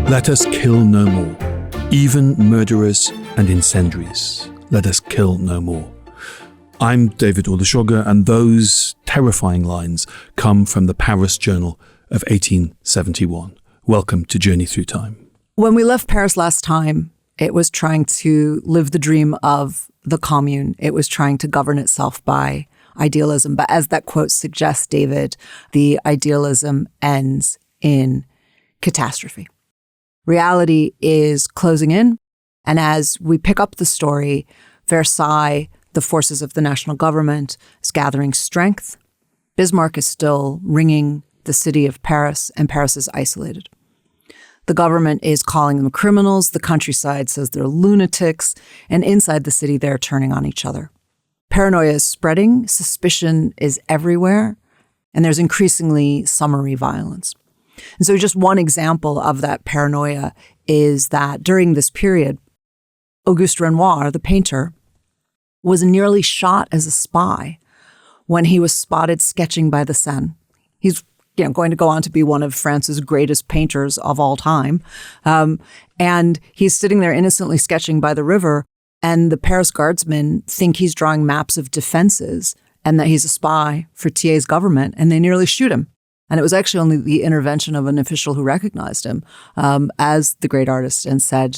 Let us kill no more, even murderers and incendiaries. Let us kill no more. I'm David Olusoga, and those terrifying lines come from the Paris Journal of 1871. Welcome to Journey Through Time. When we left Paris last time, it was trying to live the dream of the Commune. It was trying to govern itself by idealism. But as that quote suggests, David, the idealism ends in catastrophe. Reality is closing in. And as we pick up the story, Versailles, the forces of the national government, is gathering strength. Bismarck is still ringing the city of Paris, and Paris is isolated. The government is calling them criminals. The countryside says they're lunatics. And inside the city, they're turning on each other. Paranoia is spreading. Suspicion is everywhere. And there's increasingly summary violence. And so just one example of that paranoia is that during this period, Auguste Renoir, the painter, was nearly shot as a spy when he was spotted sketching by the Seine. He's going to go on to be one of France's greatest painters of all time. And he's sitting there innocently sketching by the river, and the Paris guardsmen think he's drawing maps of defenses and that he's a spy for Thiers' government, and they nearly shoot him. And it was actually only the intervention of an official who recognized him as the great artist and said,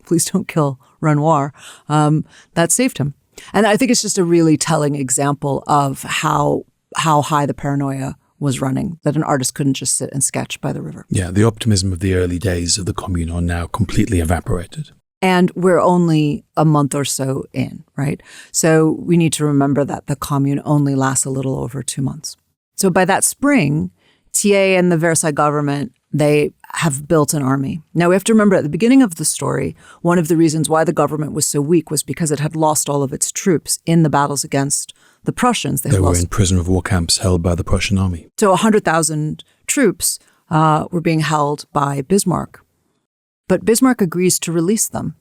please don't kill Renoir. That saved him. And I think it's just a really telling example of how high the paranoia was running, that an artist couldn't just sit and sketch by the river. Yeah, the optimism of the early days of the Commune are now completely evaporated. And we're only a month or so in, right? So we need to remember that the Commune only lasts a little over 2 months. So by that spring, Thiers and the Versailles government, they have built an army. Now, we have to remember at the beginning of the story, one of the reasons why the government was so weak was because it had lost all of its troops in the battles against the Prussians. They were in prisoner of war camps held by the Prussian army. So 100,000 troops were being held by Bismarck. But Bismarck agrees to release them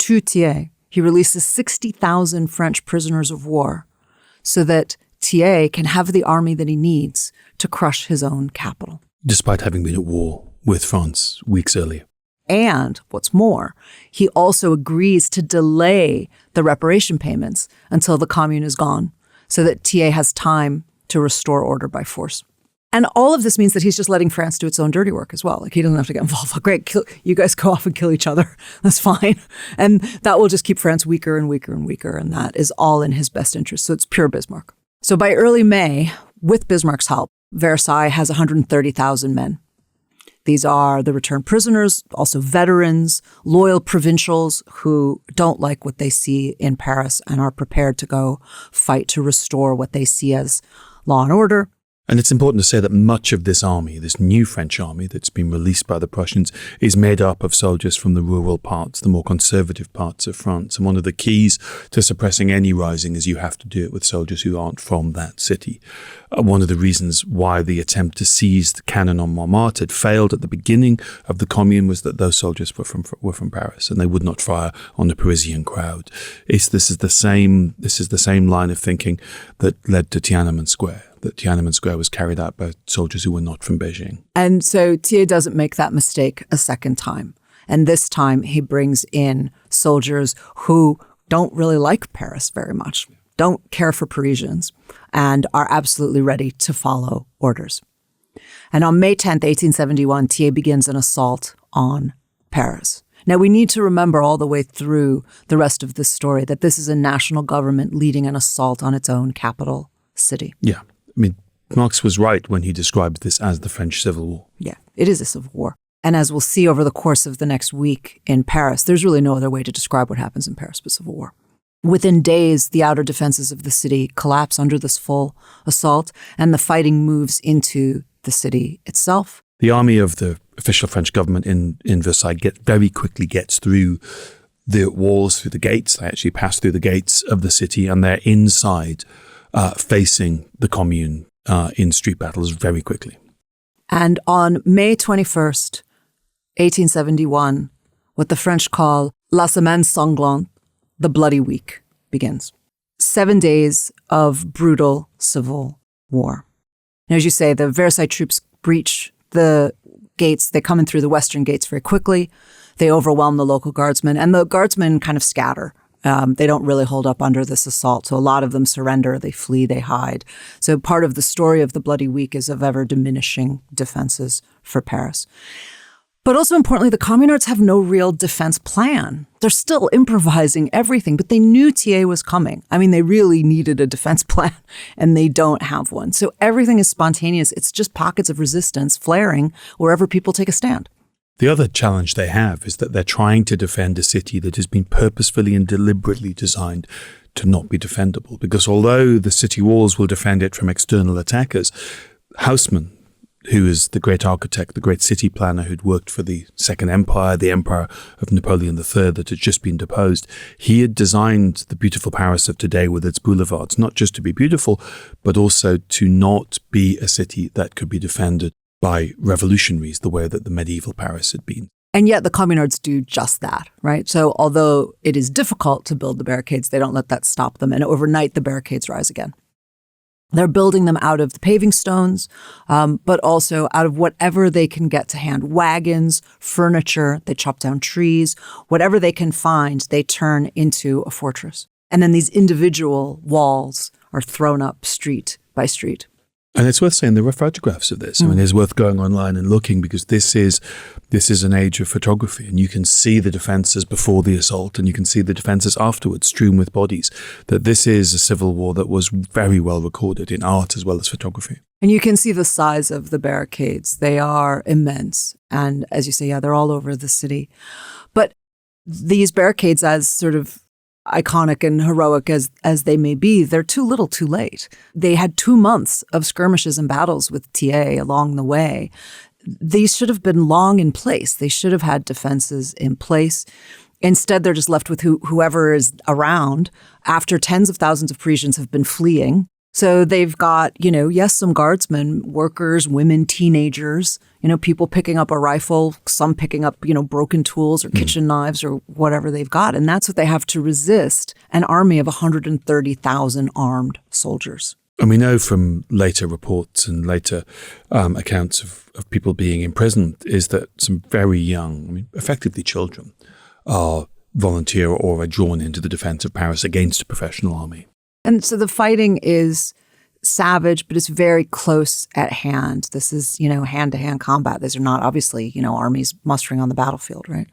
to Thiers. He releases 60,000 French prisoners of war so that Thiers can have the army that he needs to crush his own capital. Despite having been at war with France weeks earlier. And what's more, he also agrees to delay the reparation payments until the Commune is gone so that Thiers has time to restore order by force. And all of this means that he's just letting France do its own dirty work as well. Like, he doesn't have to get involved. Oh, great, you guys go off and kill each other. That's fine. And that will just keep France weaker and weaker and weaker. And that is all in his best interest. So it's pure Bismarck. So by early May, with Bismarck's help, Versailles has 130,000 men. These are the returned prisoners, also veterans, loyal provincials who don't like what they see in Paris and are prepared to go fight to restore what they see as law and order. And it's important to say that much of this army, this new French army that's been released by the Prussians, is made up of soldiers from the rural parts, the more conservative parts of France. And one of the keys to suppressing any rising is you have to do it with soldiers who aren't from that city. One of the reasons why the attempt to seize the cannon on Montmartre had failed at the beginning of the Commune was that those soldiers were from Paris, and they would not fire on the Parisian crowd. This is the same line of thinking that led to Tiananmen Square. That Tiananmen Square was carried out by soldiers who were not from Beijing. And so Thiers doesn't make that mistake a second time. And this time he brings in soldiers who don't really like Paris very much, don't care for Parisians, and are absolutely ready to follow orders. And on May 10th, 1871, Thiers begins an assault on Paris. Now, we need to remember all the way through the rest of this story that this is a national government leading an assault on its own capital city. Yeah. I mean, Marx was right when he described this as the French Civil War. Yeah, it is a civil war. And as we'll see over the course of the next week in Paris, there's really no other way to describe what happens in Paris but civil war. Within days, the outer defenses of the city collapse under this full assault, and the fighting moves into the city itself. The army of the official French government in Versailles very quickly gets through the walls, through the gates. They actually pass through the gates of the city, and they're inside facing the Commune in street battles very quickly. And on May 21st, 1871, what the French call La Semaine Sanglante, the Bloody Week, begins. 7 days of brutal civil war. And as you say, the Versailles troops breach the gates. They come in through the western gates very quickly. They overwhelm the local guardsmen, and the guardsmen kind of scatter. They don't really hold up under this assault. So a lot of them surrender, they flee, they hide. So part of the story of the Bloody Week is of ever diminishing defenses for Paris. But also importantly, the communards have no real defense plan. They're still improvising everything, but they knew Thiers was coming. I mean, they really needed a defense plan, and they don't have one. So everything is spontaneous. It's just pockets of resistance flaring wherever people take a stand. The other challenge they have is that they're trying to defend a city that has been purposefully and deliberately designed to not be defendable. Because although the city walls will defend it from external attackers, Haussmann, who is the great architect, the great city planner who'd worked for the Second Empire, the empire of Napoleon III that had just been deposed, he had designed the beautiful Paris of today with its boulevards, not just to be beautiful, but also to not be a city that could be defended by revolutionaries the way that the medieval Paris had been. And yet the communards do just that, right? So although it is difficult to build the barricades, they don't let that stop them. And overnight, the barricades rise again. They're building them out of the paving stones, but also out of whatever they can get to hand. Wagons, furniture, they chop down trees. Whatever they can find, they turn into a fortress. And then these individual walls are thrown up street by street. And it's worth saying there are photographs of this. I mean, it's worth going online and looking because this is an age of photography, and you can see the defences before the assault and you can see the defences afterwards strewn with bodies, that this is a civil war that was very well recorded in art as well as photography. And you can see the size of the barricades. They are immense. And as you say, they're all over the city. But these barricades, as sort of iconic and heroic as they may be, they're too little too late. They had 2 months of skirmishes and battles with Thiers along the way. These should have been long in place. They should have had defenses in place. Instead, they're just left with whoever is around after tens of thousands of Parisians have been fleeing. So they've got, yes, some guardsmen, workers, women, teenagers, people picking up a rifle, some picking up, broken tools or kitchen knives or whatever they've got. And that's what they have to resist an army of 130,000 armed soldiers. And we know from later reports and later accounts of people being imprisoned is that some very young, effectively children, are volunteer or are drawn into the defense of Paris against a professional army. And so the fighting is savage, but it's very close at hand. This is, hand-to-hand combat. These are not obviously, armies mustering on the battlefield, right?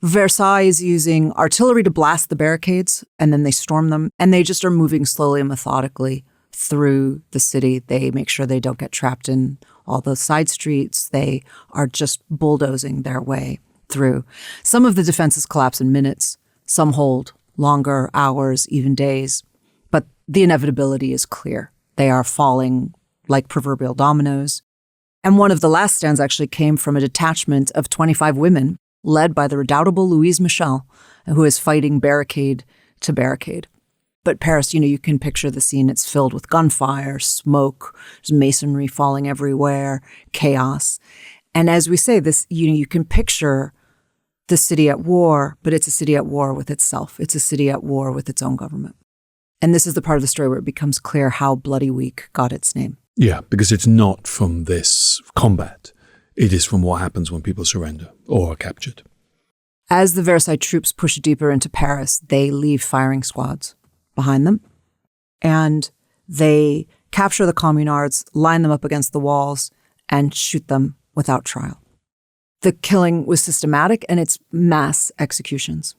Versailles is using artillery to blast the barricades, and then they storm them, and they just are moving slowly and methodically through the city. They make sure they don't get trapped in all those side streets. They are just bulldozing their way through. Some of the defenses collapse in minutes. Some hold longer, hours, even days. But the inevitability is clear. They are falling like proverbial dominoes. And one of the last stands actually came from a detachment of 25 women led by the redoubtable Louise Michel, who is fighting barricade to barricade. But Paris, you can picture the scene. It's filled with gunfire, smoke, there's masonry falling everywhere, chaos. And as we say, this, you can picture the city at war, but it's a city at war with itself. It's a city at war with its own government. And this is the part of the story where it becomes clear how Bloody Week got its name. Yeah, because it's not from this combat. It is from what happens when people surrender or are captured. As the Versailles troops push deeper into Paris, they leave firing squads behind them. And they capture the communards, line them up against the walls, and shoot them without trial. The killing was systematic, and it's mass executions.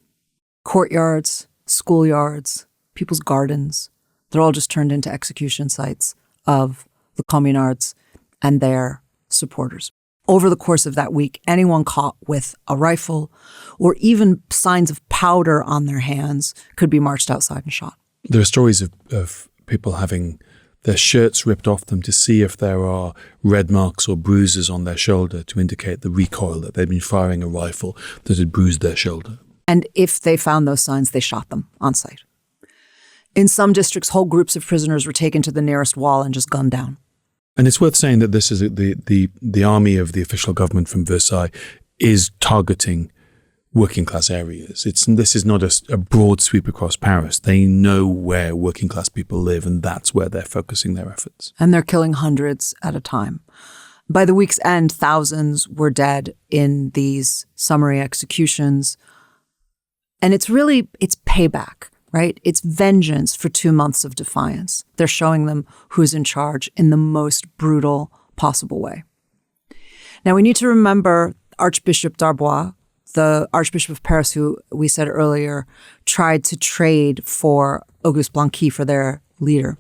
Courtyards, schoolyards, people's gardens, they're all just turned into execution sites of the communards and their supporters. Over the course of that week, anyone caught with a rifle or even signs of powder on their hands could be marched outside and shot. There are stories of people having their shirts ripped off them to see if there are red marks or bruises on their shoulder to indicate the recoil that they'd been firing a rifle that had bruised their shoulder. And if they found those signs, they shot them on sight. In some districts, whole groups of prisoners were taken to the nearest wall and just gunned down. And it's worth saying that this is the army of the official government from Versailles is targeting working class areas. This is not a broad sweep across Paris. They know where working class people live, and that's where they're focusing their efforts. And they're killing hundreds at a time. By the week's end, thousands were dead in these summary executions. And it's payback, right? It's vengeance for 2 months of defiance. They're showing them who's in charge in the most brutal possible way. Now, we need to remember Archbishop Darbois, the Archbishop of Paris, who we said earlier, tried to trade for Auguste Blanqui for their leader.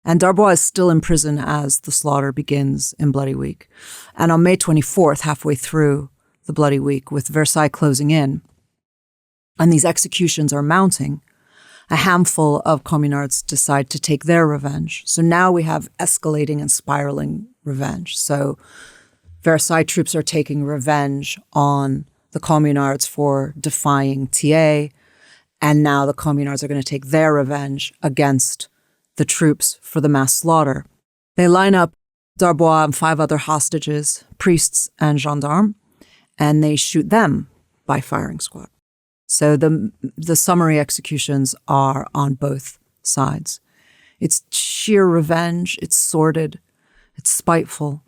And Darbois is still in prison as the slaughter begins in Bloody Week. And on May 24th, halfway through the Bloody Week, with Versailles closing in, and these executions are mounting, a handful of communards decide to take their revenge. So now we have escalating and spiraling revenge. So Versailles troops are taking revenge on the communards for defying Thiers, and now the communards are going to take their revenge against the troops for the mass slaughter. They line up Darbois and 5 other hostages, priests and gendarmes, and they shoot them by firing squad. So the summary executions are on both sides. It's sheer revenge. It's sordid. It's spiteful.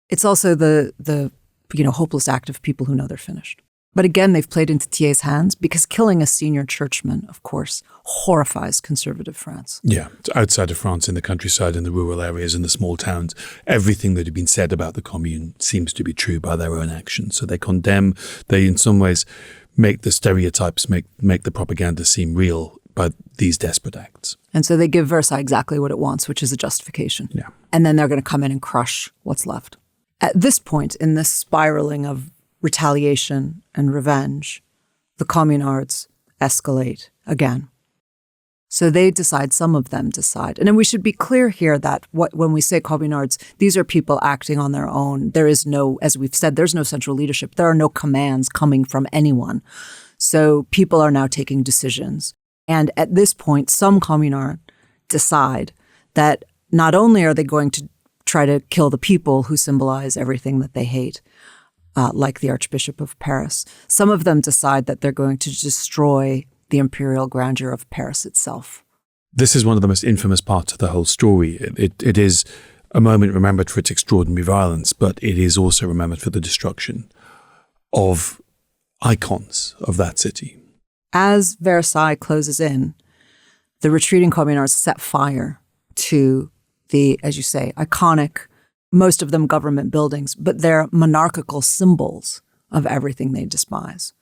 It's also the hopeless act of people who know they're finished. But again, they've played into Thiers' hands because killing a senior churchman, of course, horrifies conservative France. Yeah, outside of France, in the countryside, in the rural areas, in the small towns, everything that had been said about the Commune seems to be true by their own actions. So they condemn, they in some ways make the stereotypes, make the propaganda seem real by these desperate acts. And so they give Versailles exactly what it wants, which is a justification. Yeah. And then they're going to come in and crush what's left. At this point, in this spiraling of retaliation and revenge, the communards escalate again. So they decide, some of them decide. And then we should be clear here that when we say communards, these are people acting on their own. There is no, as we've said, there's no central leadership. There are no commands coming from anyone. So people are now taking decisions. And at this point, some communards decide that not only are they going to try to kill the people who symbolize everything that they hate, like the Archbishop of Paris. Some of them decide that they're going to destroy the imperial grandeur of Paris itself. This is one of the most infamous parts of the whole story. It is a moment remembered for its extraordinary violence, but it is also remembered for the destruction of icons of that city. As Versailles closes in, the retreating communards set fire to the, as you say, iconic, most of them government buildings, but they're monarchical symbols of everything they despise.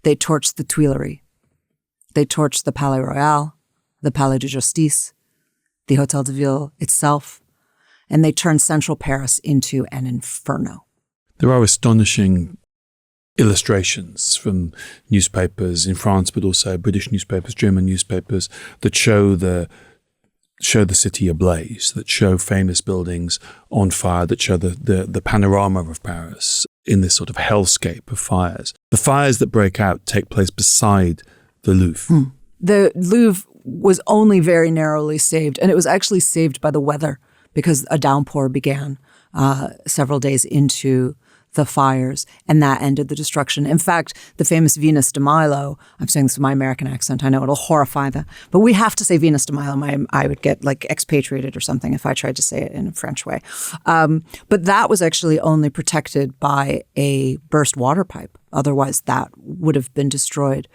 They torched the Tuileries. They torched the Palais Royal, the Palais de Justice, the Hôtel de Ville itself, and they turned central Paris into an inferno. There are astonishing illustrations from newspapers in France, but also British newspapers, German newspapers, that show the city ablaze, that show famous buildings on fire, that show the panorama of Paris in this sort of hellscape of fires. The fires that break out take place beside the Louvre. The Louvre was only very narrowly saved, and it was actually saved by the weather because a downpour began several days into the fires, and that ended the destruction. In fact, the famous Venus de Milo, I'm saying this with my American accent, I know it'll horrify them, but we have to say Venus de Milo. I would get like expatriated or something if I tried to say it in a French way. But that was actually only protected by a burst water pipe. Otherwise, that would have been destroyed.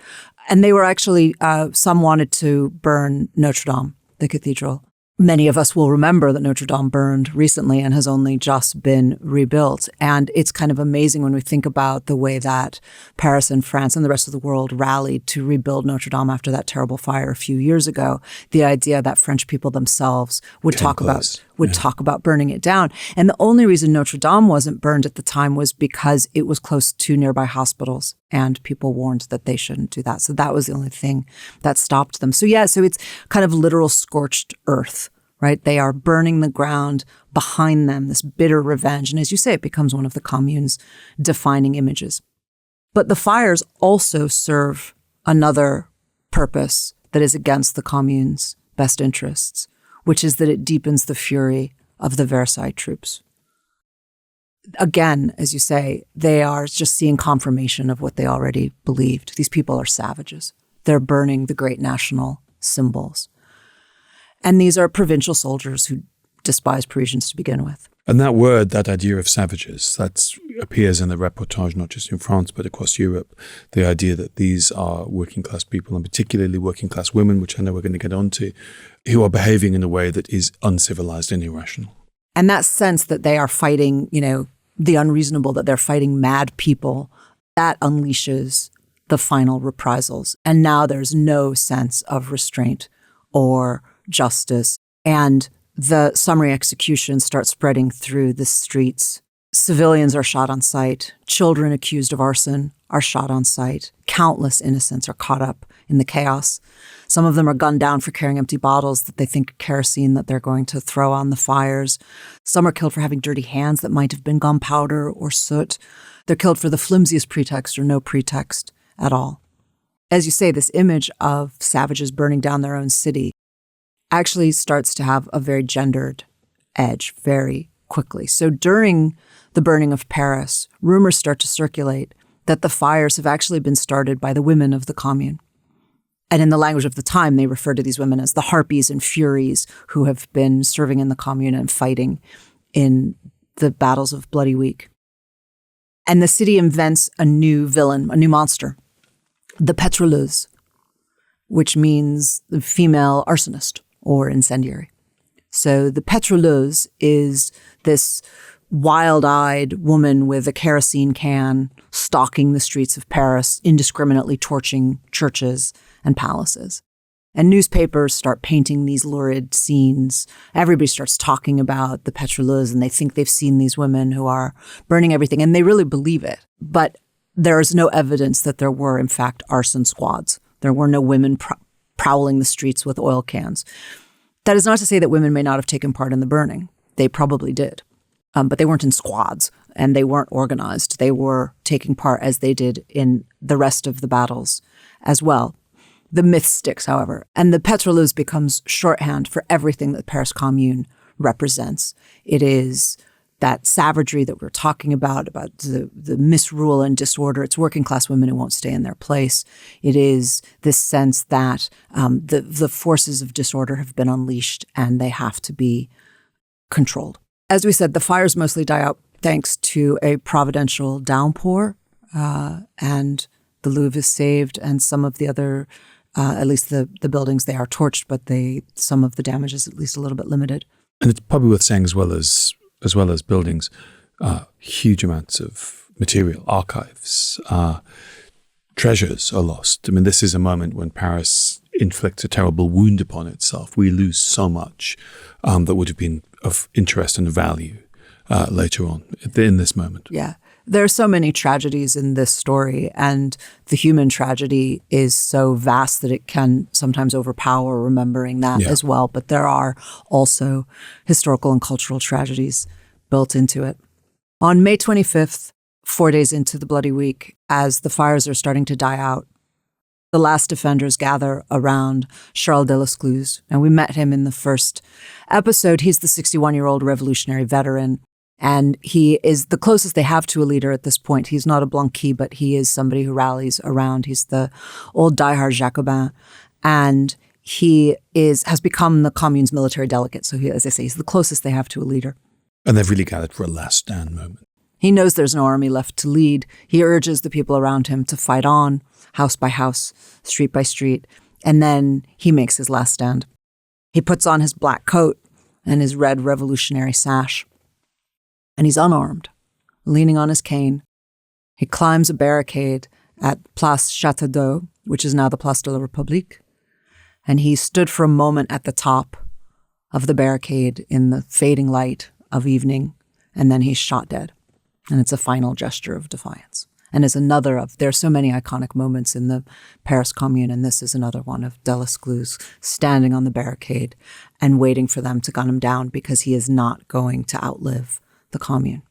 And they were actually, some wanted to burn Notre Dame, the cathedral. Many of us will remember that Notre Dame burned recently and has only just been rebuilt. And it's kind of amazing when we think about the way that Paris and France and the rest of the world rallied to rebuild Notre Dame after that terrible fire a few years ago. The idea that French people themselves would talk about burning it down. And the only reason Notre Dame wasn't burned at the time was because it was close to nearby hospitals and people warned that they shouldn't do that. So that was the only thing that stopped them. So so it's kind of literal scorched earth, right? They are burning the ground behind them, this bitter revenge. And as you say, it becomes one of the Commune's defining images. But the fires also serve another purpose that is against the Commune's best interests, which is that it deepens the fury of the Versailles troops. Again, as you say, they are just seeing confirmation of what they already believed. These people are savages. They're burning the great national symbols. And these are provincial soldiers who despise Parisians to begin with. And that word, that idea of savages, that appears in the reportage not just in France but across Europe. The idea that these are working class people, and particularly working class women, which I know we're going to get onto, who are behaving in a way that is uncivilized and irrational. And that sense that they are fighting, the unreasonable, that they're fighting mad people, that unleashes the final reprisals. And now there's no sense of restraint or justice. And the summary execution starts spreading through the streets. Civilians are shot on sight. Children accused of arson are shot on sight. Countless innocents are caught up in the chaos. Some of them are gunned down for carrying empty bottles that they think are kerosene that they're going to throw on the fires. Some are killed for having dirty hands that might have been gunpowder or soot. They're killed for the flimsiest pretext or no pretext at all. As you say, this image of savages burning down their own city actually starts to have a very gendered edge very quickly. So during the burning of Paris, rumors start to circulate that the fires have actually been started by the women of the Commune. And in the language of the time, they refer to these women as the harpies and furies who have been serving in the Commune and fighting in the battles of Bloody Week. And the city invents a new villain, a new monster, the Petroleuses, which means the female arsonist or incendiary. So the Petroleuses is this wild-eyed woman with a kerosene can stalking the streets of Paris, indiscriminately torching churches and palaces. And newspapers start painting these lurid scenes. Everybody starts talking about the Petroleuses, and they think they've seen these women who are burning everything, and they really believe it. But there is no evidence that there were, in fact, arson squads. There were no women prowling the streets with oil cans. That is not to say that women may not have taken part in the burning. They probably did. But they weren't in squads, and they weren't organized. They were taking part as they did in the rest of the battles as well. The myth sticks, however, and the Petroleuses becomes shorthand for everything that the Paris Commune represents. It is that savagery that we're talking about the misrule and disorder. It's working class women who won't stay in their place. It is this sense that the forces of disorder have been unleashed and they have to be controlled. As we said, the fires mostly die out thanks to a providential downpour, and the Louvre is saved, and some of the other, at least the buildings, they are torched, but some of the damage is at least a little bit limited. And it's probably worth saying as well as buildings, huge amounts of material, archives, treasures are lost. I mean, this is a moment when Paris inflicts a terrible wound upon itself. We lose so much that would have been of interest and value later on in this moment. Yeah. There are so many tragedies in this story, and the human tragedy is so vast that it can sometimes overpower remembering that as well. But there are also historical and cultural tragedies built into it. On May 25th, 4 days into the Bloody Week, as the fires are starting to die out, the last defenders gather around Charles de Lescluze, and we met him in the first episode. He's the 61-year-old revolutionary veteran, and he is the closest they have to a leader at this point. He's not a Blanqui, but he is somebody who rallies around. He's the old diehard Jacobin, and he has become the Commune's military delegate. So, as I say, he's the closest they have to a leader. And they've really gathered for a last stand moment. He knows there's no army left to lead. He urges the people around him to fight on, house by house, street by street, and then he makes his last stand. He puts on his black coat and his red revolutionary sash, and he's unarmed, leaning on his cane. He climbs a barricade at Place Château d'Eau, which is now the Place de la République, and he stood for a moment at the top of the barricade in the fading light of evening, and then he's shot dead. And it's a final gesture of defiance. And is another of, there are so many iconic moments in the Paris Commune, and this is another one of de Lescluze standing on the barricade and waiting for them to gun him down because he is not going to outlive the Commune.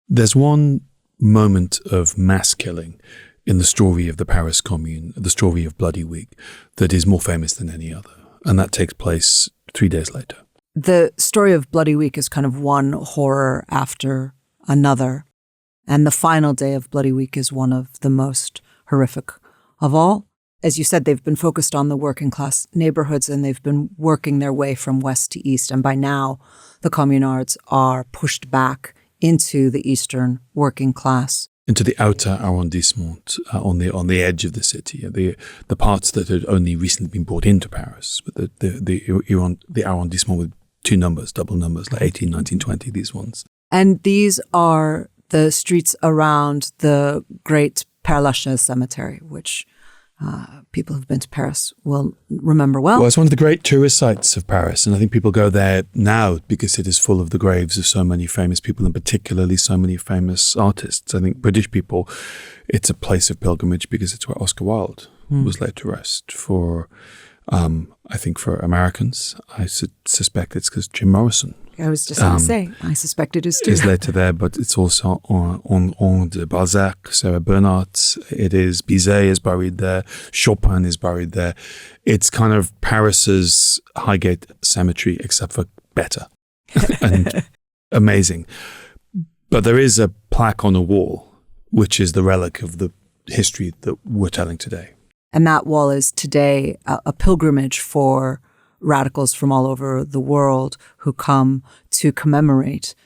There's one moment of mass killing in the story of the Paris Commune, the story of Bloody Week, that is more famous than any other. And that takes place 3 days later. The story of Bloody Week is kind of one horror after another. And the final day of Bloody Week is one of the most horrific of all. as you said, they've been focused on the working class neighborhoods, and they've been working their way from west to east. And by now, the communards are pushed back into the eastern working class. Into the outer arrondissement, on the edge of the city, the parts that had only recently been brought into Paris, but the arrondissement with two numbers, double numbers, like 18, 19, 20, these ones. And these are the streets around the great Père Lachaise cemetery, which people who've been to Paris will remember well. Well, it's one of the great tourist sites of Paris, and I think people go there now because it is full of the graves of so many famous people, and particularly so many famous artists. I think British people, it's a place of pilgrimage because it's where Oscar Wilde was laid to rest. For, I think for Americans, I suspect it's because Jim Morrison. I was just going to say, I suspect it is too. Is later there, but it's also on de Balzac, Sarah Bernhardt. It is Bizet is buried there. Chopin is buried there. It's kind of Paris's Highgate Cemetery, except for better and amazing. But there is a plaque on a wall, which is the relic of the history that we're telling today. And that wall is today a pilgrimage for radicals from all over the world who come to commemorate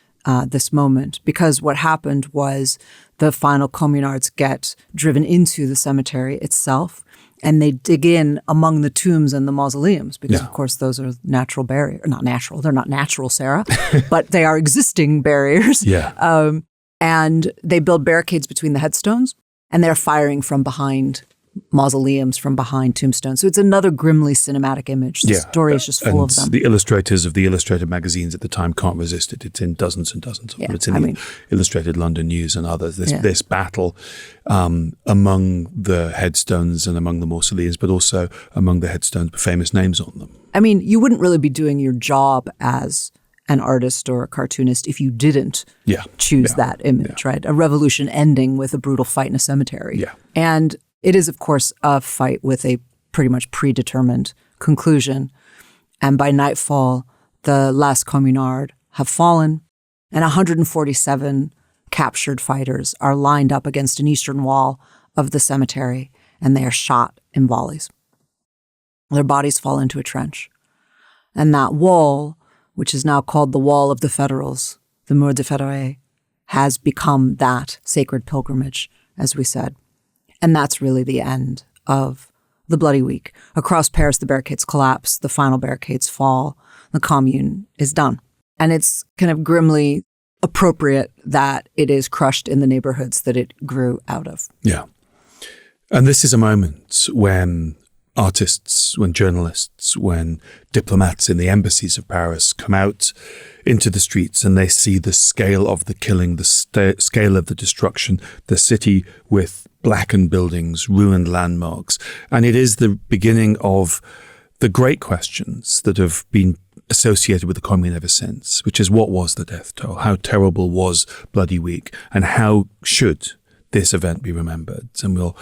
this moment. Because what happened was the final communards get driven into the cemetery itself, and they dig in among the tombs and the mausoleums, because of course those are natural barriers. Not natural, they're not natural, Sarah, but they are existing barriers. And they build barricades between the headstones, and they're firing from behind mausoleums, from behind tombstones. So it's another grimly cinematic image. The story is just full of them. The illustrators of the illustrated magazines at the time can't resist it. It's in dozens and dozens of them. It's in the Illustrated London News and others. This battle among the headstones and among the mausoleums, but also among the headstones with famous names on them. I mean, you wouldn't really be doing your job as an artist or a cartoonist if you didn't choose that image, right? A revolution ending with a brutal fight in a cemetery. And it is, of course, a fight with a pretty much predetermined conclusion. And by nightfall, the last communard have fallen, and 147 captured fighters are lined up against an eastern wall of the cemetery, and they are shot in volleys. Their bodies fall into a trench. And that wall, which is now called the Wall of the Federals, the Mur des Fédérés, has become that sacred pilgrimage, as we said. And that's really the end of the Bloody Week. Across Paris, the barricades collapse, the final barricades fall, the Commune is done. And it's kind of grimly appropriate that it is crushed in the neighborhoods that it grew out of. Yeah. And this is a moment when artists, when journalists, when diplomats in the embassies of Paris come out into the streets and they see the scale of the killing, the scale of the destruction, the city with blackened buildings, ruined landmarks. And it is the beginning of the great questions that have been associated with the Commune ever since, which is, what was the death toll? How terrible was Bloody Week? And how should this event be remembered? And we'll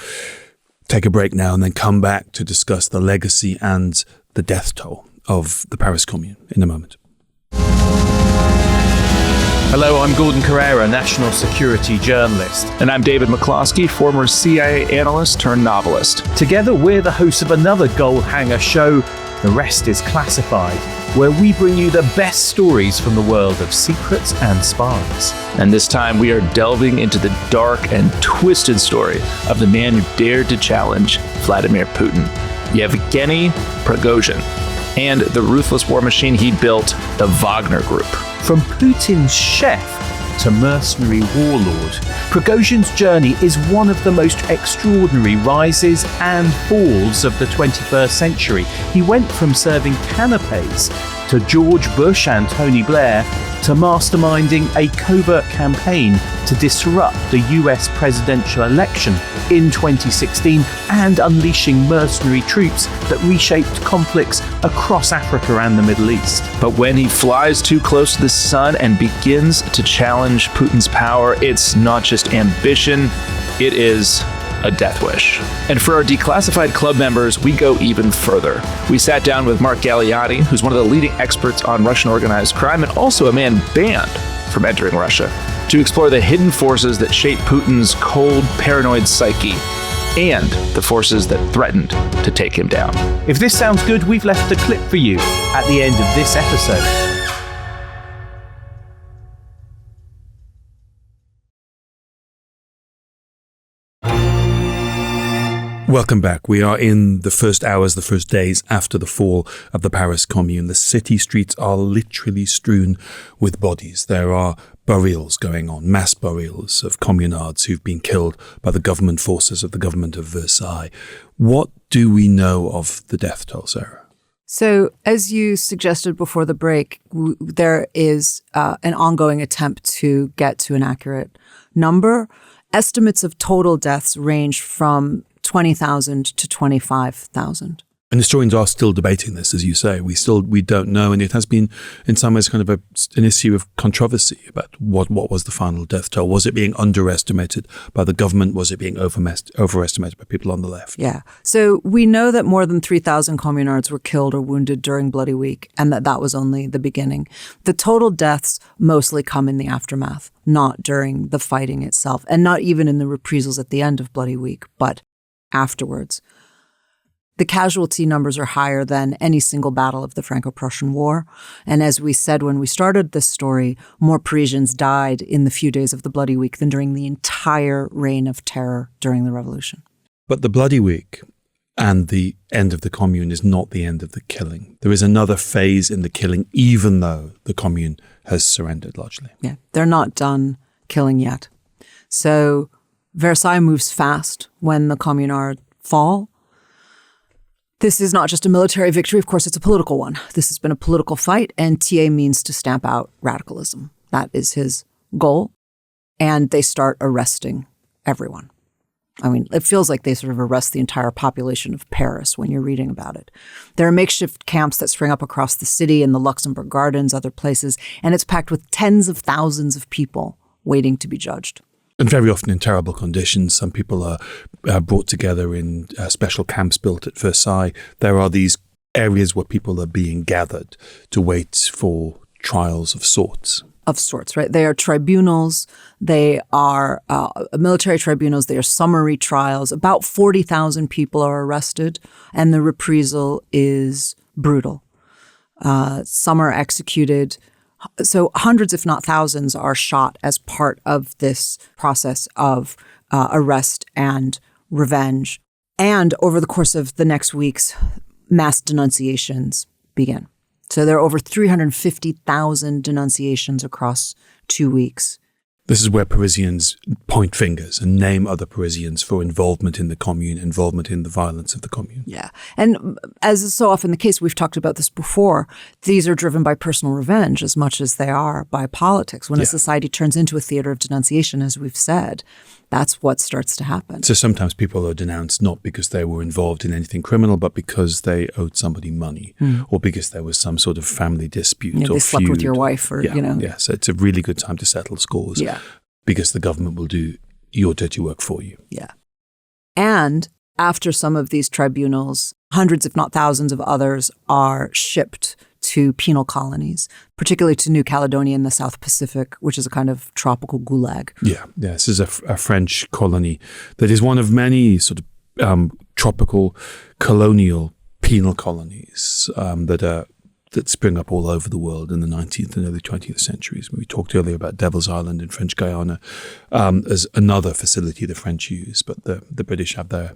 take a break now and then come back to discuss the legacy and the death toll of the Paris Commune in a moment. Hello, I'm Golden Carrera, national security journalist. And I'm David McCloskey, former CIA analyst turned novelist. Together, we're the hosts of another Gold Hanger show, The Rest is Classified, where we bring you the best stories from the world of secrets and spies. And this time we are delving into the dark and twisted story of the man who dared to challenge Vladimir Putin, Yevgeny Prigozhin, and the ruthless war machine he built, the Wagner Group. From Putin's chef to mercenary warlord, Prigozhin's journey is one of the most extraordinary rises and falls of the 21st century. He went from serving canapes to George Bush and Tony Blair to masterminding a covert campaign to disrupt the US presidential election in 2016 and unleashing mercenary troops that reshaped conflicts across Africa and the Middle East. But when he flies too close to the sun and begins to challenge Putin's power, it's not just ambition, it is a death wish. And for our Declassified Club members, we go even further. We sat down with Mark Galeotti, who's one of the leading experts on Russian organized crime and also a man banned from entering Russia, to explore the hidden forces that shape Putin's cold, paranoid psyche. and the forces that threatened to take him down. If this sounds good, we've left a clip for you at the end of this episode. Welcome back. We are in the first hours, the first days after the fall of the Paris Commune. The city streets are literally strewn with bodies. There are burials going on, mass burials of communards who've been killed by the government forces of the government of Versailles. What do we know of the death toll, Sarah? So, as you suggested before the break, there is an ongoing attempt to get to an accurate number. Estimates of total deaths range from 20,000 to 25,000. And historians are still debating this, as you say. We don't know, and it has been, in some ways, kind of an issue of controversy about what was the final death toll. Was it being underestimated by the government? Was it being overestimated by people on the left? Yeah. So we know that more than 3,000 communards were killed or wounded during Bloody Week, and that was only the beginning. The total deaths mostly come in the aftermath, not during the fighting itself, and not even in the reprisals at the end of Bloody Week, but afterwards. The casualty numbers are higher than any single battle of the Franco-Prussian War. And as we said when we started this story, more Parisians died in the few days of the Bloody Week than during the entire reign of terror during the Revolution. But the Bloody Week and the end of the Commune is not the end of the killing. There is another phase in the killing, even though the Commune has surrendered largely. Yeah, they're not done killing yet. So Versailles moves fast when the Communards fall. This is not just a military victory. Of course, it's a political one. This has been a political fight, and Thiers means to stamp out radicalism. That is his goal. And they start arresting everyone. I mean, it feels like they sort of arrest the entire population of Paris when you're reading about it. There are makeshift camps that spring up across the city in the Luxembourg Gardens, other places, and it's packed with tens of thousands of people waiting to be judged. And very often in terrible conditions. Some people are brought together in special camps built at Versailles. There are these areas where people are being gathered to wait for trials of sorts. Of sorts, right? They are tribunals. They are military tribunals. They are summary trials. About 40,000 people are arrested, and the reprisal is brutal. Some are executed. So hundreds, if not thousands, are shot as part of this process of arrest and revenge. And over the course of the next weeks, mass denunciations begin. So there are over 350,000 denunciations across 2 weeks. This is where Parisians point fingers and name other Parisians for involvement in the Commune, involvement in the violence of the Commune. Yeah. And as is so often the case, we've talked about this before, these are driven by personal revenge as much as they are by politics. When a society turns into a theater of denunciation, as we've said, that's what starts to happen. So sometimes people are denounced not because they were involved in anything criminal, but because they owed somebody money or because there was some sort of family dispute or they slept feud. with your wife or, Yeah, so it's a really good time to settle scores because the government will do your dirty work for you. Yeah. And after some of these tribunals, hundreds, if not thousands of others are shipped to penal colonies, particularly to New Caledonia in the South Pacific, which is a kind of tropical gulag. Yeah. This is a French colony that is one of many sort of tropical colonial penal colonies that spring up all over the world in the 19th and early 20th centuries. We talked earlier about Devil's Island in French Guyana as another facility the French use, but the British have the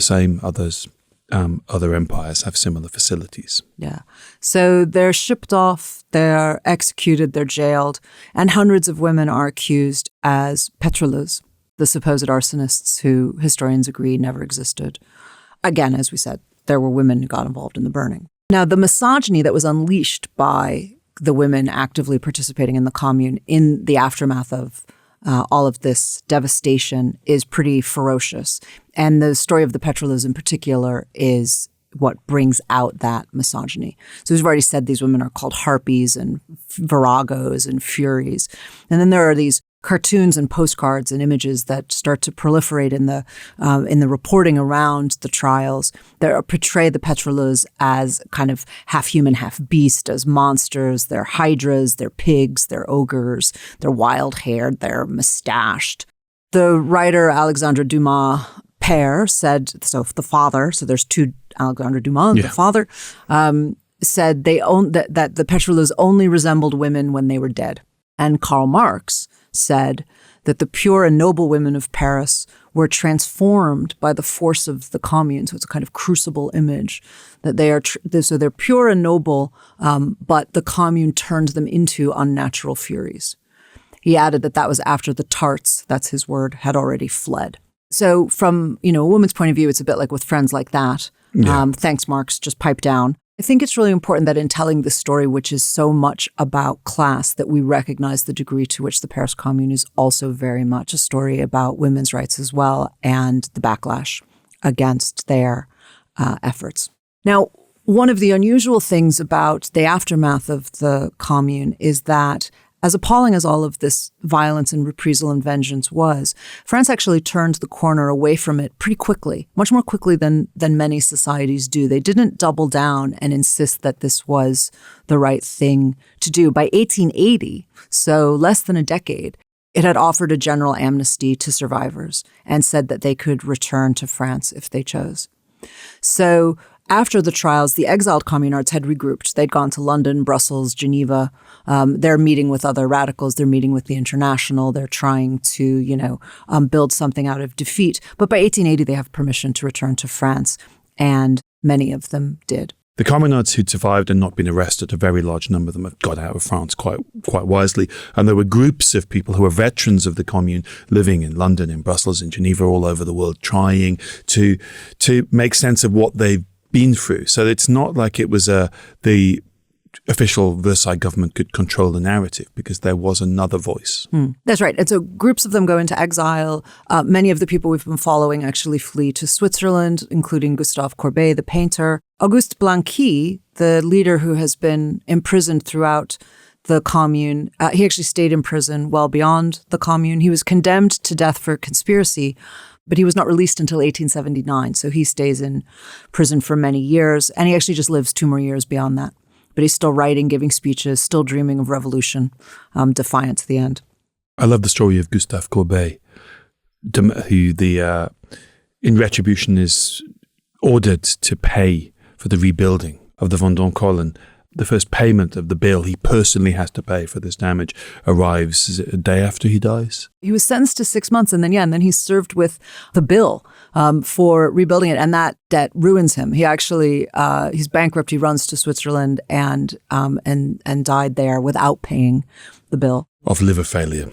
same. Other empires have similar facilities. Yeah. So they're shipped off, they're executed, they're jailed, and hundreds of women are accused as Petroleuses, the supposed arsonists who historians agree never existed. Again, as we said, there were women who got involved in the burning. Now, the misogyny that was unleashed by the women actively participating in the Commune in the aftermath of all of this devastation is pretty ferocious. And the story of the Petroleuses in particular is what brings out that misogyny. So we've already said these women are called harpies and viragos and furies. And then there are these cartoons and postcards and images that start to proliferate in the reporting around the trials that portray the Petroleuses as kind of half human, half beast, as monsters. They're hydras, they're pigs, they're ogres, they're wild-haired, they're mustached. The writer Alexandre Dumas Père said, so the father, so there's two, Alexandre Dumas, the father, said that the Petroleuses only resembled women when they were dead. And Karl Marx said that the pure and noble women of Paris were transformed by the force of the Commune. So it's a kind of crucible image that they are, so they're pure and noble, but the Commune turned them into unnatural furies. He added that was after the tarts, that's his word, had already fled. So from, a woman's point of view, it's a bit like with Friends Like That. Thanks, Marx, just pipe down. I think it's really important that in telling this story, which is so much about class, that we recognize the degree to which the Paris Commune is also very much a story about women's rights as well and the backlash against their efforts. Now, one of the unusual things about the aftermath of the Commune is that as appalling as all of this violence and reprisal and vengeance was, France actually turned the corner away from it pretty quickly, much more quickly than many societies do. They didn't double down and insist that this was the right thing to do. By 1880, so less than a decade, it had offered a general amnesty to survivors and said that they could return to France if they chose. So after the trials, the exiled communards had regrouped. They'd gone to London, Brussels, Geneva. They're meeting with other radicals. They're meeting with the International. They're trying to, build something out of defeat. But by 1880, they have permission to return to France, and many of them did. The communards who'd survived and not been arrested, a very large number of them have got out of France quite wisely. And there were groups of people who were veterans of the Commune living in London, in Brussels, in Geneva, all over the world, trying to make sense of what they've been through. So it's not like it was the official Versailles government could control the narrative, because there was another voice. That's right. And so groups of them go into exile. Many of the people we've been following actually flee to Switzerland, including Gustave Courbet, the painter. Auguste Blanqui, the leader who has been imprisoned throughout the Commune, he actually stayed in prison well beyond the Commune. He was condemned to death for conspiracy, but he was not released until 1879. So he stays in prison for many years, and he actually just lives 2 more years beyond that. But he's still writing, giving speeches, still dreaming of revolution, defiant to the end. I love the story of Gustave Courbet, who in retribution is ordered to pay for the rebuilding of the Vendôme column. The first payment of the bill he personally has to pay for this damage arrives a day after he dies. He was sentenced to 6 months, and then he's served with the bill for rebuilding it, and that debt ruins him. He actually he's bankrupt. He runs to Switzerland and died there without paying the bill. Of liver failure,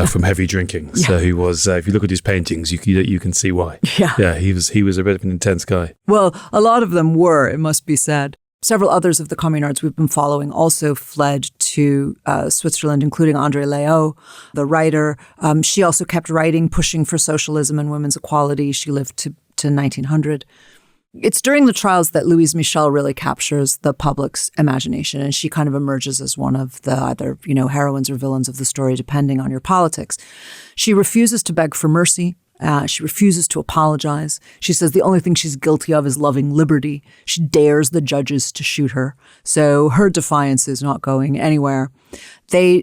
from heavy drinking. Yeah. So he was. If you look at his paintings, you can see why. He was a bit of an intense guy. Well, a lot of them were, it must be said. Several others of the communards we've been following also fled to Switzerland, including André Léaud, the writer. She also kept writing, pushing for socialism and women's equality. She lived to 1900. It's during the trials that Louise Michel really captures the public's imagination, and she kind of emerges as one of the either, heroines or villains of the story, depending on your politics. She refuses to beg for mercy. She refuses to apologize. She says the only thing she's guilty of is loving liberty. She dares the judges to shoot her. So her defiance is not going anywhere.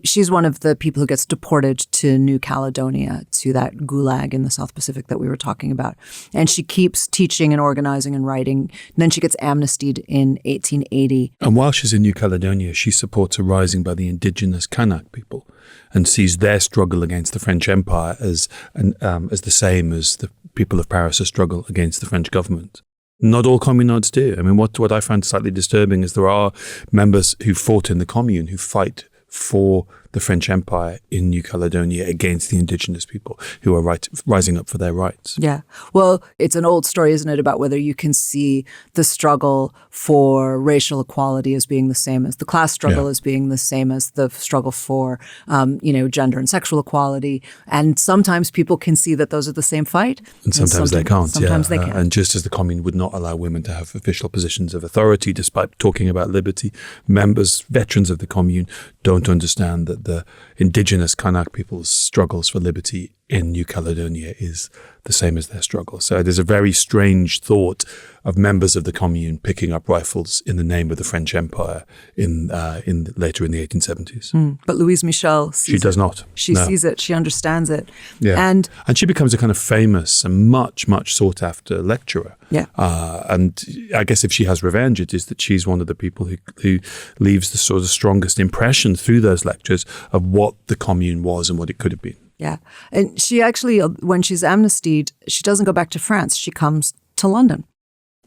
She's one of the people who gets deported to New Caledonia, to that gulag in the South Pacific that we were talking about. And she keeps teaching and organizing and writing. And then she gets amnestied in 1880. And while she's in New Caledonia, she supports a rising by the indigenous Kanak people and sees their struggle against the French Empire as the same as the people of Paris' struggle against the French government. Not all communards do. I mean, what I find slightly disturbing is there are members who fought in the Commune who fight for the French Empire in New Caledonia against the indigenous people who are rising up for their rights. Yeah. Well, it's an old story, isn't it, about whether you can see the struggle for racial equality as being the same as the class struggle, as being the same as the struggle for, gender and sexual equality. And sometimes people can see that those are the same fight. And sometimes they can't. Sometimes they can't. And just as the Commune would not allow women to have official positions of authority, despite talking about liberty, veterans of the Commune don't understand that the indigenous Kanak people's struggles for liberty in New Caledonia is the same as their struggle. So there's a very strange thought of members of the Commune picking up rifles in the name of the French Empire later in the 1870s. But Louise Michel sees She does not. She sees it. She understands it. Yeah. And she becomes a kind of famous and much, much sought after lecturer. Yeah. And I guess if she has revenge, it is that she's one of the people who leaves the sort of strongest impression through those lectures of what the Commune was and what it could have been. Yeah. And she actually, when she's amnestied, she doesn't go back to France. She comes to London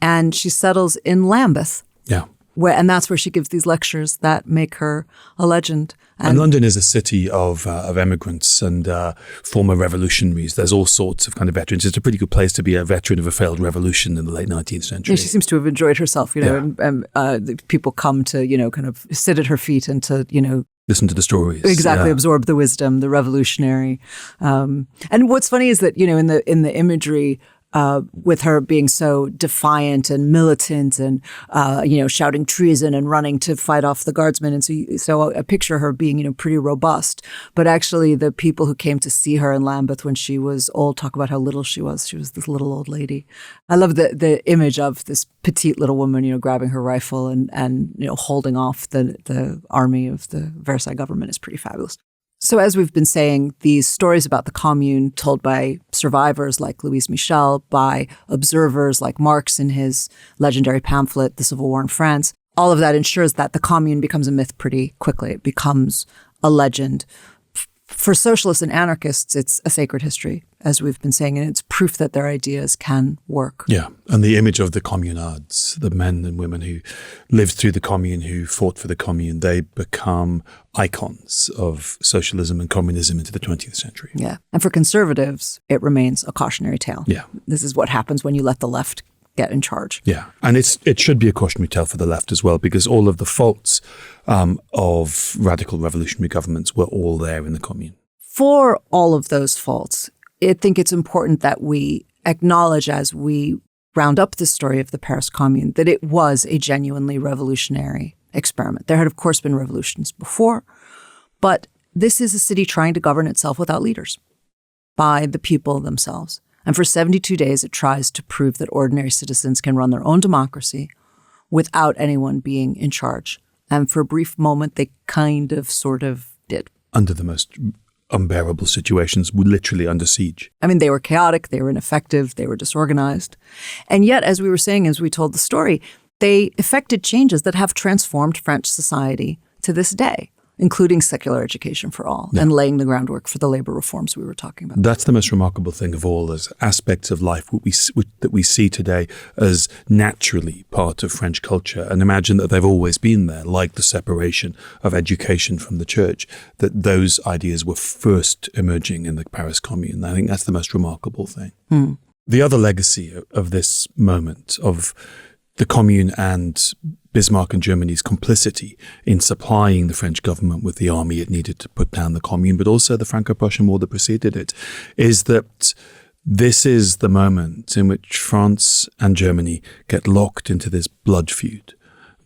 and she settles in Lambeth. Yeah. And that's where she gives these lectures that make her a legend. And London is a city of emigrants and former revolutionaries. There's all sorts of kind of veterans. It's a pretty good place to be a veteran of a failed revolution in the late 19th century. Yeah, she seems to have enjoyed herself, and people come to, kind of sit at her feet and to, listen to the stories. Exactly, absorb the wisdom, the revolutionary. And what's funny is that, in the imagery, with her being so defiant and militant and, shouting treason and running to fight off the guardsmen. And so I picture her being, pretty robust. But actually the people who came to see her in Lambeth when she was old talk about how little she was. She was this little old lady. I love the image of this petite little woman, grabbing her rifle and holding off the army of the Versailles government is pretty fabulous. So as we've been saying, these stories about the Commune told by survivors like Louise Michel, by observers like Marx in his legendary pamphlet, The Civil War in France, all of that ensures that the Commune becomes a myth pretty quickly. It becomes a legend. For socialists and anarchists, it's a sacred history, as we've been saying, and it's proof that their ideas can work. Yeah, and the image of the communards, the men and women who lived through the Commune, who fought for the Commune, they become icons of socialism and communism into the 20th century. Yeah, and for conservatives, it remains a cautionary tale. Yeah. This is what happens when you let the left get in charge. Yeah, and it should be a cautionary tale for the left as well, because all of the faults of radical revolutionary governments were all there in the Commune. For all of those faults, I think it's important that we acknowledge as we round up the story of the Paris Commune that it was a genuinely revolutionary experiment. There had, of course, been revolutions before, but this is a city trying to govern itself without leaders, by the people themselves. And for 72 days, it tries to prove that ordinary citizens can run their own democracy without anyone being in charge. And for a brief moment, they sort of did. Under the most unbearable situations, literally under siege. I mean, they were chaotic, they were ineffective, they were disorganized. And yet, as we were saying, as we told the story, they effected changes that have transformed French society to this day, including secular education for all, and laying the groundwork for the labor reforms we were talking about. That's the most remarkable thing of all, as aspects of life that we see today as naturally part of French culture, and imagine that they've always been there, like the separation of education from the church, that those ideas were first emerging in the Paris Commune. I think that's the most remarkable thing. The other legacy of this moment, of the Commune and Bismarck and Germany's complicity in supplying the French government with the army it needed to put down the Commune, but also the Franco-Prussian War that preceded it, is that this is the moment in which France and Germany get locked into this blood feud,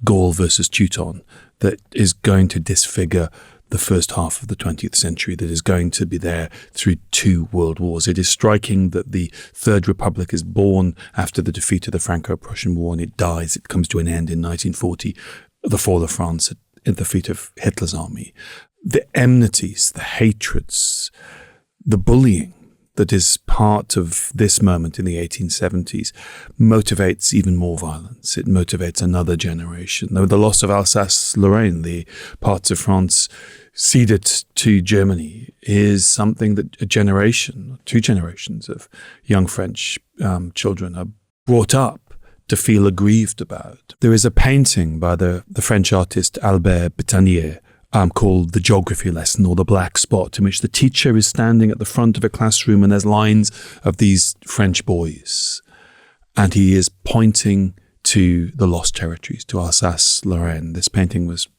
Gaul versus Teuton, that is going to disfigure the first half of the 20th century, that is going to be there through 2 world wars. It is striking that the Third Republic is born after the defeat of the Franco-Prussian War, and it dies. It comes to an end in 1940, the fall of France at the feet of Hitler's army. The enmities, the hatreds, the bullying that is part of this moment in the 1870s motivates even more violence. It motivates another generation. The loss of Alsace-Lorraine, the parts of France ceded to Germany, is something that a generation, 2 generations of young French children are brought up to feel aggrieved about. There is a painting by the French artist Albert Betanier called The Geography Lesson, or The Black Spot, in which the teacher is standing at the front of a classroom and there's lines of these French boys. And he is pointing to the lost territories, to Alsace-Lorraine. This painting was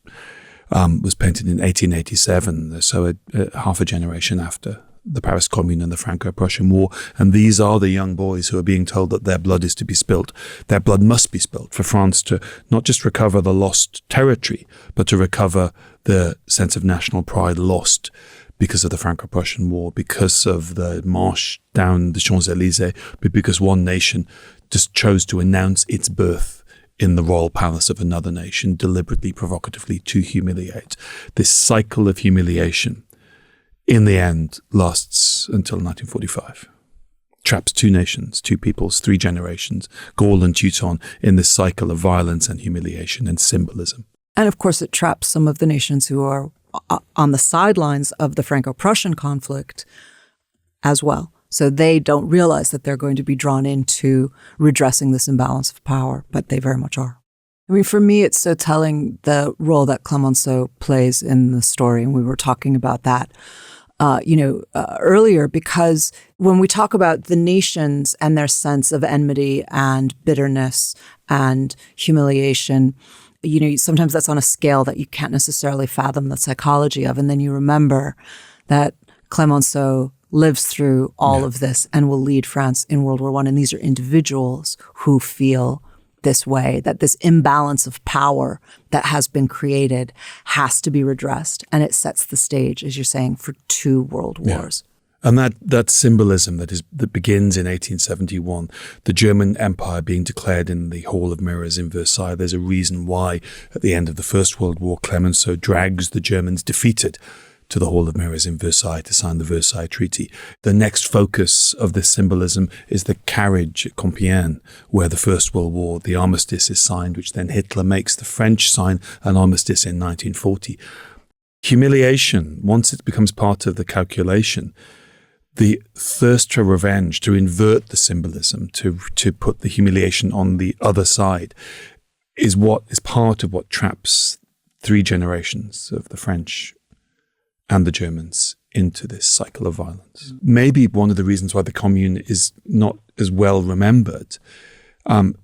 painted in 1887, so half a generation after the Paris Commune and the Franco-Prussian War. And these are the young boys who are being told that their blood is to be spilt. Their blood must be spilt for France to not just recover the lost territory, but to recover the sense of national pride lost because of the Franco-Prussian War, because of the march down the Champs-Élysées, but because one nation just chose to announce its birth in the royal palace of another nation, deliberately, provocatively, to humiliate. This cycle of humiliation, in the end, lasts until 1945. Traps two nations, two peoples, three generations, Gaul and Teuton, in this cycle of violence and humiliation and symbolism. And of course, it traps some of the nations who are on the sidelines of the Franco-Prussian conflict as well. So they don't realize that they're going to be drawn into redressing this imbalance of power, but they very much are. I mean, for me, it's so telling the role that Clemenceau plays in the story, and we were talking about that earlier, because when we talk about the nations and their sense of enmity and bitterness and humiliation, sometimes that's on a scale that you can't necessarily fathom the psychology of. And then you remember that Clemenceau lives through all of this and will lead France in World War I. And these are individuals who feel this way, that this imbalance of power that has been created has to be redressed. And it sets the stage, as you're saying, for two world wars. And that symbolism that begins in 1871, the German Empire being declared in the Hall of Mirrors in Versailles, there's a reason why at the end of the First World War, Clemenceau drags the Germans defeated to the Hall of Mirrors in Versailles to sign the Versailles Treaty. The next focus of this symbolism is the carriage at Compiègne, where the First World War, the armistice is signed, which then Hitler makes the French sign an armistice in 1940. Humiliation, once it becomes part of the calculation, the thirst for revenge, to invert the symbolism, to put the humiliation on the other side, is part of what traps three generations of the French and the Germans into this cycle of violence. Maybe one of the reasons why the Commune is not as well remembered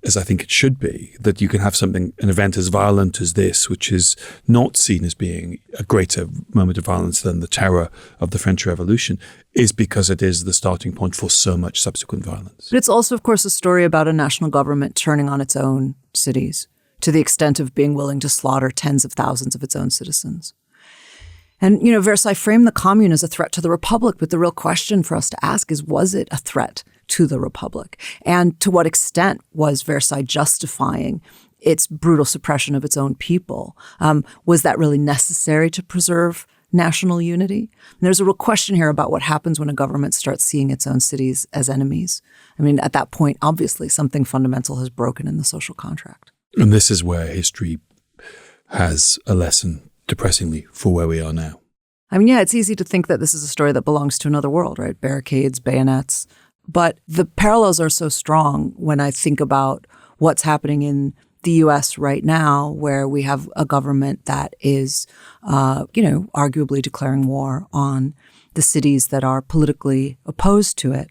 as I think it should be, that you can have an event as violent as this, which is not seen as being a greater moment of violence than the terror of the French Revolution, is because it is the starting point for so much subsequent violence. But it's also, of course, a story about a national government turning on its own cities to the extent of being willing to slaughter tens of thousands of its own citizens. And, Versailles framed the Commune as a threat to the Republic, but the real question for us to ask is, was it a threat to the Republic? And to what extent was Versailles justifying its brutal suppression of its own people? Was that really necessary to preserve national unity? And there's a real question here about what happens when a government starts seeing its own cities as enemies. I mean, at that point, obviously, something fundamental has broken in the social contract. And this is where history has a lesson, depressingly, for where we are now. I mean, it's easy to think that this is a story that belongs to another world, right? Barricades, bayonets. But the parallels are so strong when I think about what's happening in the U.S. right now, where we have a government that is, arguably declaring war on the cities that are politically opposed to it.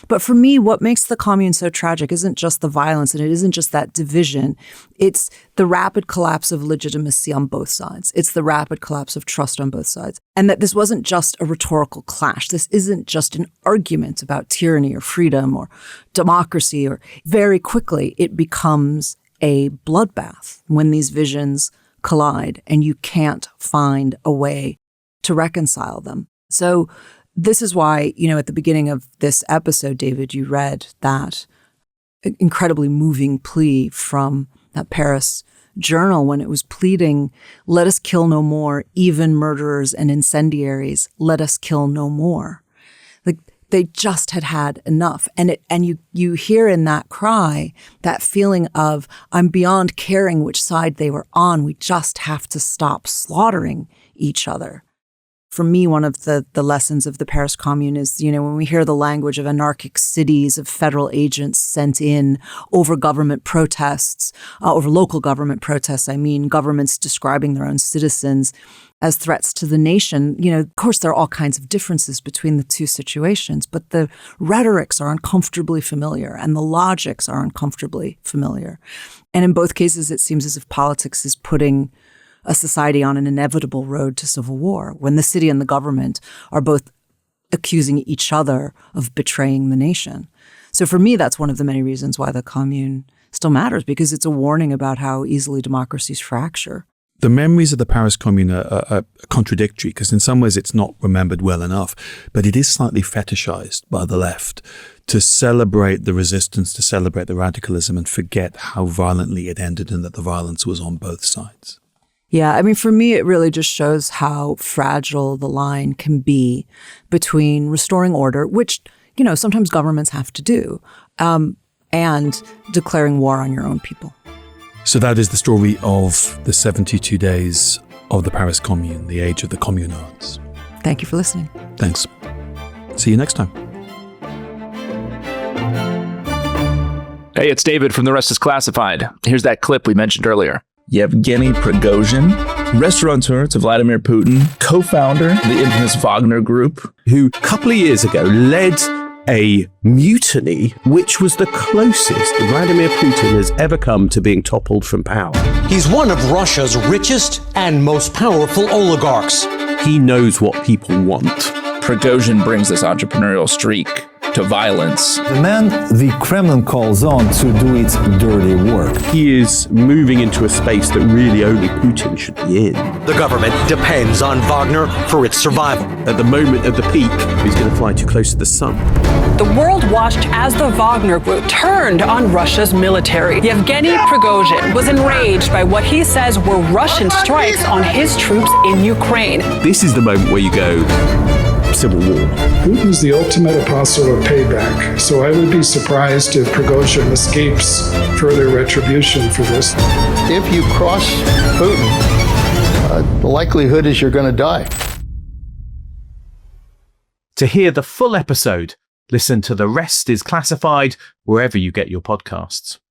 But for me, what makes the Commune so tragic isn't just the violence, and it isn't just that division. It's the rapid collapse of legitimacy on both sides. It's the rapid collapse of trust on both sides. And that this wasn't just a rhetorical clash. This isn't just an argument about tyranny or freedom or democracy. Or very quickly, it becomes a bloodbath when these visions collide and you can't find a way to reconcile them. So this is why, at the beginning of this episode, David, you read that incredibly moving plea from that Paris journal when it was pleading, let us kill no more, even murderers and incendiaries, let us kill no more. Like they just had enough. And you hear in that cry that feeling of, I'm beyond caring which side they were on. We just have to stop slaughtering each other. For me, one of the lessons of the Paris Commune is, when we hear the language of anarchic cities, of federal agents sent in over government protests, over local government protests, governments describing their own citizens as threats to the nation. Of course, there are all kinds of differences between the two situations, but the rhetorics are uncomfortably familiar and the logics are uncomfortably familiar. And in both cases, it seems as if politics is putting a society on an inevitable road to civil war, when the city and the government are both accusing each other of betraying the nation. So for me, that's one of the many reasons why the Commune still matters, because it's a warning about how easily democracies fracture. the memories of the Paris Commune are contradictory, because in some ways it's not remembered well enough, but it is slightly fetishized by the left to celebrate the resistance, to celebrate the radicalism, and forget how violently it ended and that the violence was on both sides. Yeah, I mean, for me, it really just shows how fragile the line can be between restoring order, which, sometimes governments have to do, and declaring war on your own people. So that is the story of the 72 days of the Paris Commune, the age of the communards. Thank you for listening. Thanks. See you next time. Hey, it's David from The Rest is Classified. Here's that clip we mentioned earlier. Yevgeny Prigozhin, restaurateur to Vladimir Putin, co-founder of the infamous Wagner Group, who a couple of years ago led a mutiny which was the closest Vladimir Putin has ever come to being toppled from power. He's one of Russia's richest and most powerful oligarchs. He knows what people want. Prigozhin brings this entrepreneurial streak to violence. The man the Kremlin calls on to do its dirty work. He is moving into a space that really only Putin should be in. The government depends on Wagner for its survival. At the moment of the peak, he's going to fly too close to the sun. The world watched as the Wagner Group turned on Russia's military. Yevgeny Prigozhin was enraged by what he says were Russian strikes on his troops in Ukraine. This is the moment where you go, civil war. Putin's the ultimate apostle of payback, so I would be surprised if Prigozhin escapes further retribution for this. If you cross Putin, the likelihood is you're going to die. To hear the full episode, listen to The Rest is Classified wherever you get your podcasts.